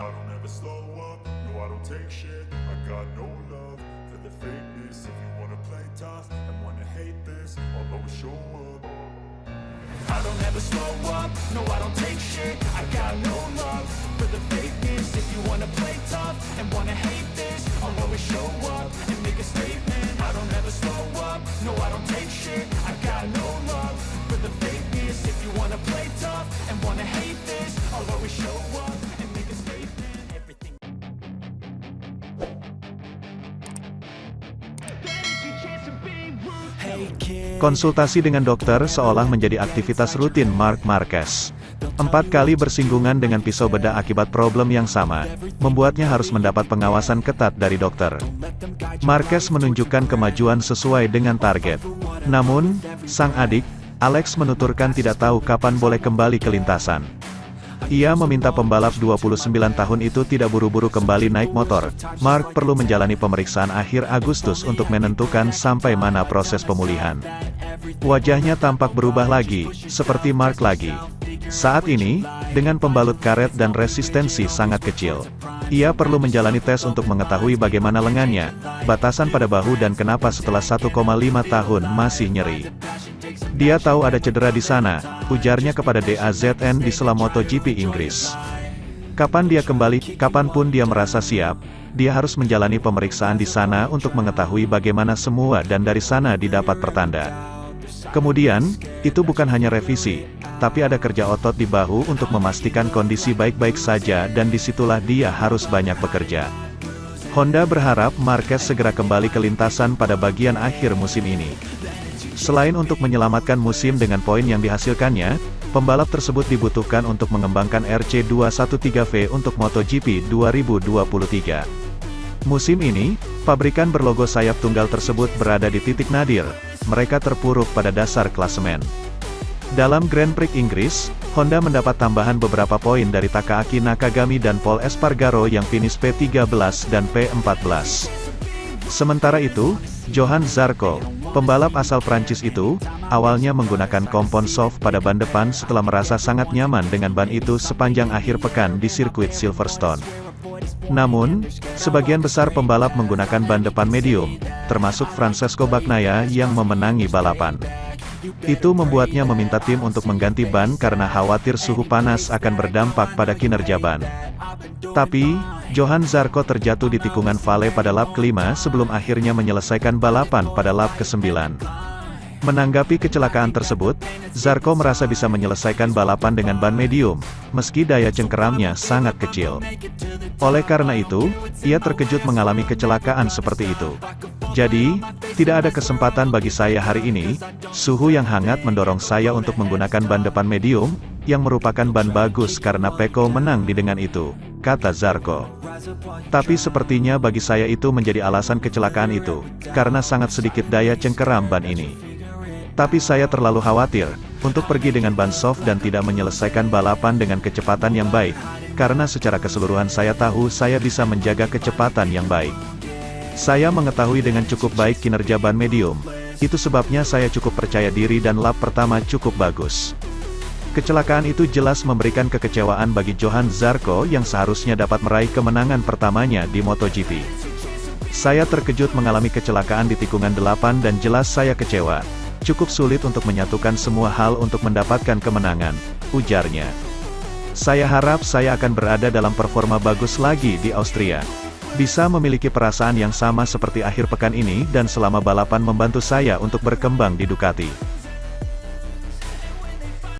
I don't ever slow up, no I don't take shit. I got no love for the fakeness. If you wanna play tough and wanna hate this, I'll always show up. I don't ever slow up, no I don't take shit. I got no love for the fakeness. If you wanna play tough and wanna hate this, I'll always show up and make a statement. I don't ever slow up, no I don't take shit. I got no love for the fakeness. If you wanna play tough and wanna hate this, I'll always show up and make a statement. Everything. Konsultasi dengan dokter seolah menjadi aktivitas rutin Marc Marquez. 4 kali bersinggungan dengan pisau bedah akibat problem yang sama, membuatnya harus mendapat pengawasan ketat dari dokter. Marquez menunjukkan kemajuan sesuai dengan target. Namun, sang adik, Alex menuturkan tidak tahu kapan boleh kembali ke lintasan. Ia meminta pembalap 29 tahun itu tidak buru-buru kembali naik motor. Marc perlu menjalani pemeriksaan akhir Agustus untuk menentukan sampai mana proses pemulihan. Wajahnya tampak berubah lagi, seperti Marc lagi. Saat ini, dengan pembalut karet dan resistensi sangat kecil. Ia perlu menjalani tes untuk mengetahui bagaimana lengannya, batasan pada bahu dan kenapa setelah 1,5 tahun masih nyeri. Dia tahu ada cedera di sana, ujarnya kepada DAZN di sela MotoGP Inggris. Kapan dia kembali, kapanpun dia merasa siap, dia harus menjalani pemeriksaan di sana untuk mengetahui bagaimana semua dan dari sana didapat pertanda. Kemudian, itu bukan hanya revisi, tapi ada kerja otot di bahu untuk memastikan kondisi baik-baik saja dan disitulah dia harus banyak bekerja. Honda berharap Marquez segera kembali ke lintasan pada bagian akhir musim ini. Selain untuk menyelamatkan musim dengan poin yang dihasilkannya, pembalap tersebut dibutuhkan untuk mengembangkan RC213V untuk MotoGP 2023. Musim ini, pabrikan berlogo sayap tunggal tersebut berada di titik nadir, mereka terpuruk pada dasar klasemen. Dalam Grand Prix Inggris, Honda mendapat tambahan beberapa poin dari Takaaki Nakagami dan Paul Espargaro yang finish P13 dan P14. Sementara itu, Johan Zarco, pembalap asal Prancis itu, awalnya menggunakan kompon soft pada ban depan setelah merasa sangat nyaman dengan ban itu sepanjang akhir pekan di sirkuit Silverstone. Namun, sebagian besar pembalap menggunakan ban depan medium, termasuk Francesco Bagnaia yang memenangi balapan. Itu membuatnya meminta tim untuk mengganti ban karena khawatir suhu panas akan berdampak pada kinerja ban. Tapi, Johan Zarco terjatuh di tikungan Vale pada lap kelima sebelum akhirnya menyelesaikan balapan pada lap ke-9. Menanggapi kecelakaan tersebut, Zarco merasa bisa menyelesaikan balapan dengan ban medium, meski daya cengkeramnya sangat kecil. Oleh karena itu, ia terkejut mengalami kecelakaan seperti itu. Jadi, tidak ada kesempatan bagi saya hari ini, suhu yang hangat mendorong saya untuk menggunakan ban depan medium, yang merupakan ban bagus karena Pecco menang di dengan itu, kata Zarco. Tapi sepertinya bagi saya itu menjadi alasan kecelakaan itu, karena sangat sedikit daya cengkeram ban ini. Tapi saya terlalu khawatir, untuk pergi dengan ban soft dan tidak menyelesaikan balapan dengan kecepatan yang baik, karena secara keseluruhan saya tahu saya bisa menjaga kecepatan yang baik. Saya mengetahui dengan cukup baik kinerja ban medium, itu sebabnya saya cukup percaya diri dan lap pertama cukup bagus. Kecelakaan itu jelas memberikan kekecewaan bagi Johan Zarco yang seharusnya dapat meraih kemenangan pertamanya di MotoGP. Saya terkejut mengalami kecelakaan di tikungan 8 dan jelas saya kecewa. Cukup sulit untuk menyatukan semua hal untuk mendapatkan kemenangan, ujarnya. Saya harap saya akan berada dalam performa bagus lagi di Austria. Bisa memiliki perasaan yang sama seperti akhir pekan ini dan selama balapan membantu saya untuk berkembang di Ducati.